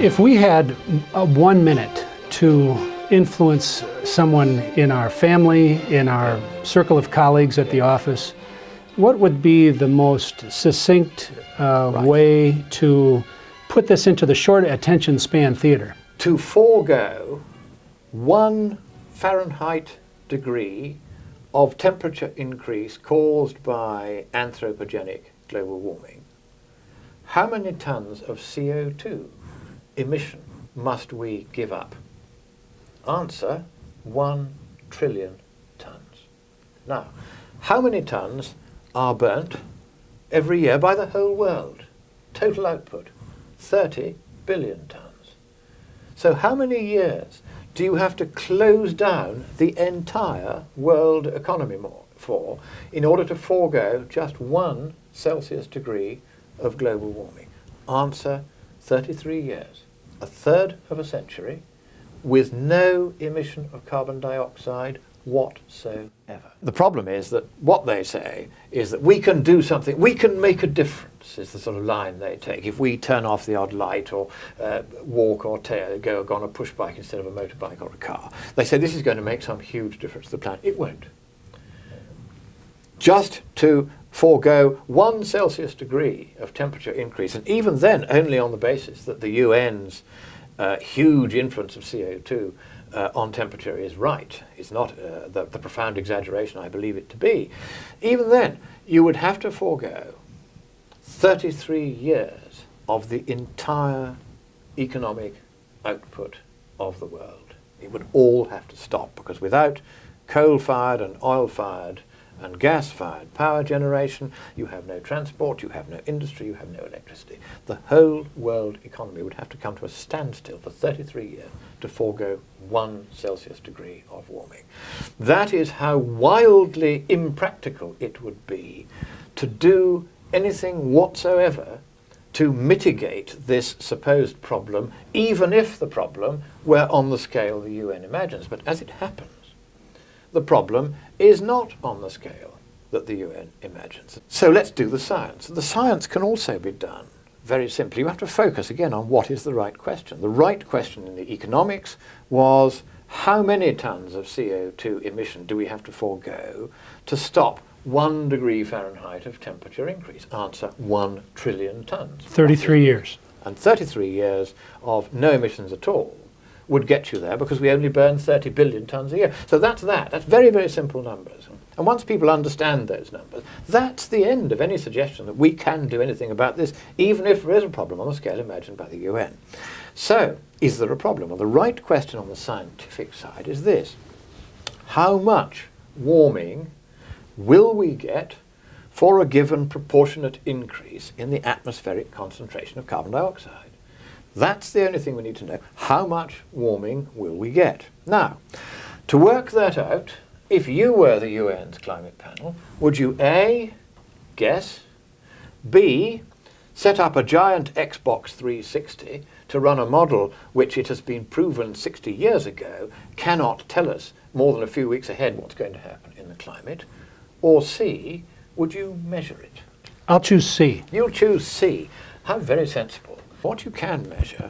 If we had 1 minute to influence someone in our family, in our circle of colleagues at the office, what would be the most succinct way to put this into the short attention span theater? To forego 1 Fahrenheit degree of temperature increase caused by anthropogenic global warming, how many tons of CO2 emission must we give up? Answer, 1 trillion tons. Now, how many tons are burnt every year by the whole world? Total output, 30 billion tons. So how many years do you have to close down the entire world economy for in order to forego just 1 Celsius degree of global warming? Answer, 33 years, a third of a century, with no emission of carbon dioxide whatsoever. The problem is that what they say is that we can do something, we can make a difference, is the sort of line they take. If we turn off the odd light or walk or go on a push bike instead of a motorbike or a car, they say this is going to make some huge difference to the planet. It won't. Just to forego 1 Celsius degree of temperature increase, and even then only on the basis that the UN's huge influence of CO2 on temperature is right. It's not the profound exaggeration I believe it to be. Even then, you would have to forego 33 years of the entire economic output of the world. It would all have to stop, because without coal-fired and oil-fired and gas-fired power generation, you have no transport, you have no industry, you have no electricity. The whole world economy would have to come to a standstill for 33 years to forego 1 Celsius degree of warming. That is how wildly impractical it would be to do anything whatsoever to mitigate this supposed problem, even if the problem were on the scale the UN imagines. But as it happens, the problem is not on the scale that the UN imagines. So let's do the science. The science can also be done very simply. You have to focus again on what is the right question. The right question in the economics was, how many tons of CO2 emission do we have to forego to stop 1 degree Fahrenheit of temperature increase? Answer, 1 trillion tons. 33 years. And 33 years of no emissions at all would get you there, because we only burn 30 billion tons a year. So that's that. That's very, very simple numbers. And once people understand those numbers, that's the end of any suggestion that we can do anything about this, even if there is a problem on the scale imagined by the UN. So, is there a problem? Well, the right question on the scientific side is this: how much warming will we get for a given proportionate increase in the atmospheric concentration of carbon dioxide? That's the only thing we need to know. How much warming will we get? Now, to work that out, if you were the UN's climate panel, would you A, guess, B, set up a giant Xbox 360 to run a model which it has been proven 60 years ago cannot tell us more than a few weeks ahead what's going to happen in the climate, or C, would you measure it? I'll choose C. You'll choose C. How very sensible. What you can measure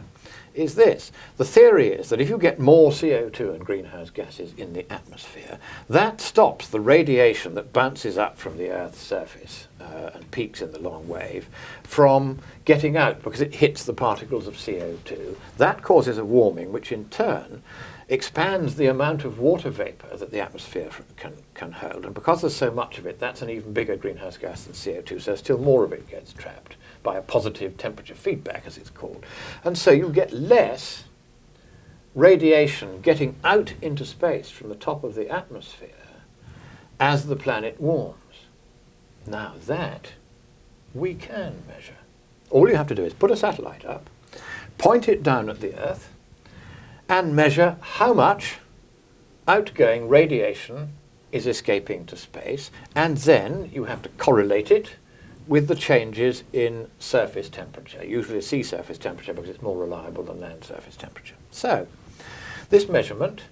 is this. The theory is that if you get more CO2 and greenhouse gases in the atmosphere, that stops the radiation that bounces up from the Earth's surface and peaks in the long wave from getting out, because it hits the particles of CO2. That causes a warming, which in turn expands the amount of water vapour that the atmosphere can hold. And because there's so much of it, that's an even bigger greenhouse gas than CO2, so still more of it gets trapped by a positive temperature feedback, as it's called. And so you get less radiation getting out into space from the top of the atmosphere as the planet warms. Now that we can measure. All you have to do is put a satellite up, point it down at the Earth, and measure how much outgoing radiation is escaping to space, and then you have to correlate it with the changes in surface temperature, usually sea surface temperature, because it's more reliable than land surface temperature. So, this measurement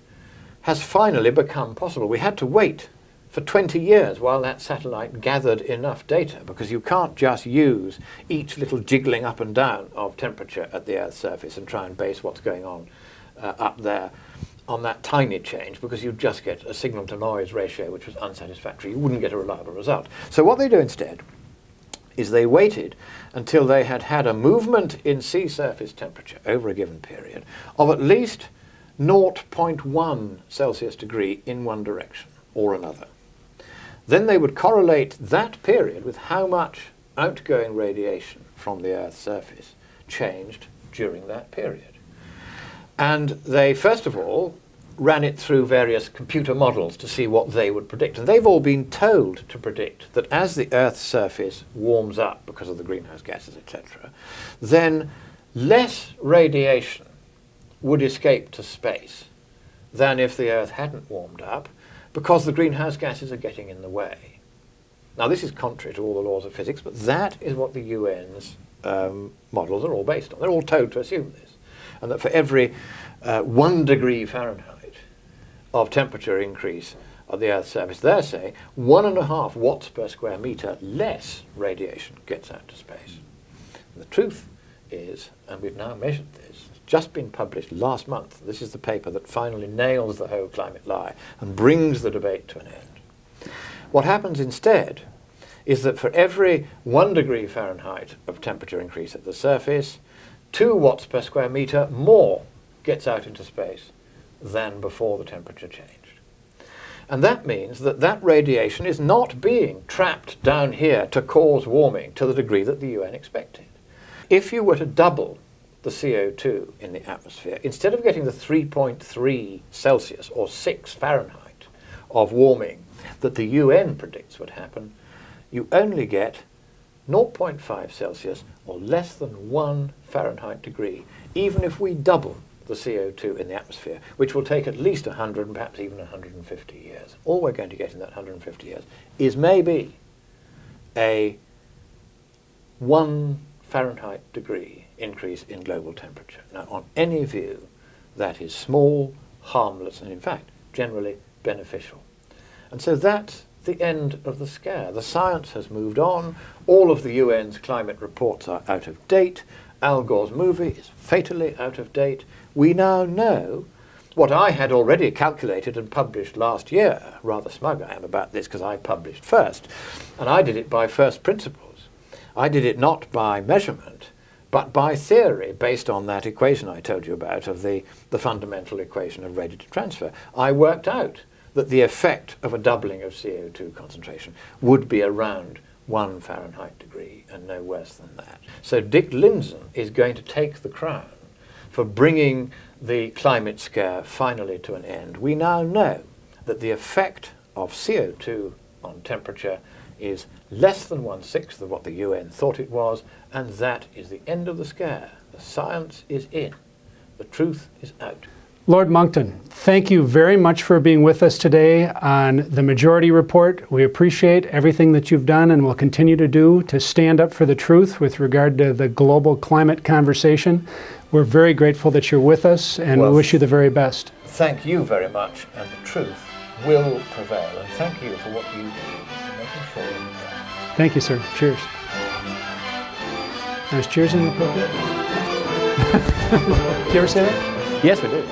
has finally become possible. We had to wait for 20 years while that satellite gathered enough data, because you can't just use each little jiggling up and down of temperature at the Earth's surface and try and base what's going on up there on that tiny change, because you'd just get a signal to noise ratio which was unsatisfactory. You wouldn't get a reliable result. So what they do instead is they waited until they had had a movement in sea surface temperature over a given period of at least 0.1 Celsius degree in one direction or another. Then they would correlate that period with how much outgoing radiation from the Earth's surface changed during that period. And they, first of all, ran it through various computer models to see what they would predict. And they've all been told to predict that as the Earth's surface warms up because of the greenhouse gases, etc., then less radiation would escape to space than if the Earth hadn't warmed up, because the greenhouse gases are getting in the way. Now, this is contrary to all the laws of physics, but that is what the UN's models are all based on. They're all told to assume this, and that for every 1 degree Fahrenheit of temperature increase of the Earth's surface, they're saying 1.5 watts per square metre less radiation gets out to space. And the truth is, and we've now measured this, just been published last month. This is the paper that finally nails the whole climate lie and brings the debate to an end. What happens instead is that for every 1 degree Fahrenheit of temperature increase at the surface, 2 watts per square metre more gets out into space than before the temperature changed. And that means that that radiation is not being trapped down here to cause warming to the degree that the UN expected. If you were to double the CO2 in the atmosphere, instead of getting the 3.3 Celsius or 6 Fahrenheit of warming that the UN predicts would happen, you only get 0.5 Celsius or less than 1 Fahrenheit degree, even if we double the CO2 in the atmosphere, which will take at least 100 and perhaps even 150 years. All we're going to get in that 150 years is maybe a 1 Fahrenheit degree increase in global temperature. Now, on any view, that is small, harmless, and in fact, generally beneficial. And so that's the end of the scare. The science has moved on. All of the UN's climate reports are out of date. Al Gore's movie is fatally out of date. We now know what I had already calculated and published last year. Rather smug I am about this because I published first. And I did it by first principles. I did it not by measurement, but by theory, based on that equation I told you about of the fundamental equation of radiative transfer. I worked out that the effect of a doubling of CO2 concentration would be around 1 Fahrenheit degree and no worse than that. So Dick Lindzen is going to take the crown for bringing the climate scare finally to an end. We now know that the effect of CO2 on temperature is less than 1/6 of what the UN thought it was, and that is the end of the scare. The science is in. The truth is out. Lord Monckton, thank you very much for being with us today on the Majority Report. We appreciate everything that you've done and will continue to do to stand up for the truth with regard to the global climate conversation. We're very grateful that you're with us, and we wish you the very best. Thank you very much, and the truth will prevail. And thank you for what you do in making sure it does. Thank you, sir. Cheers. There's cheers in the pulpit. Do you ever say that? Yes, we do.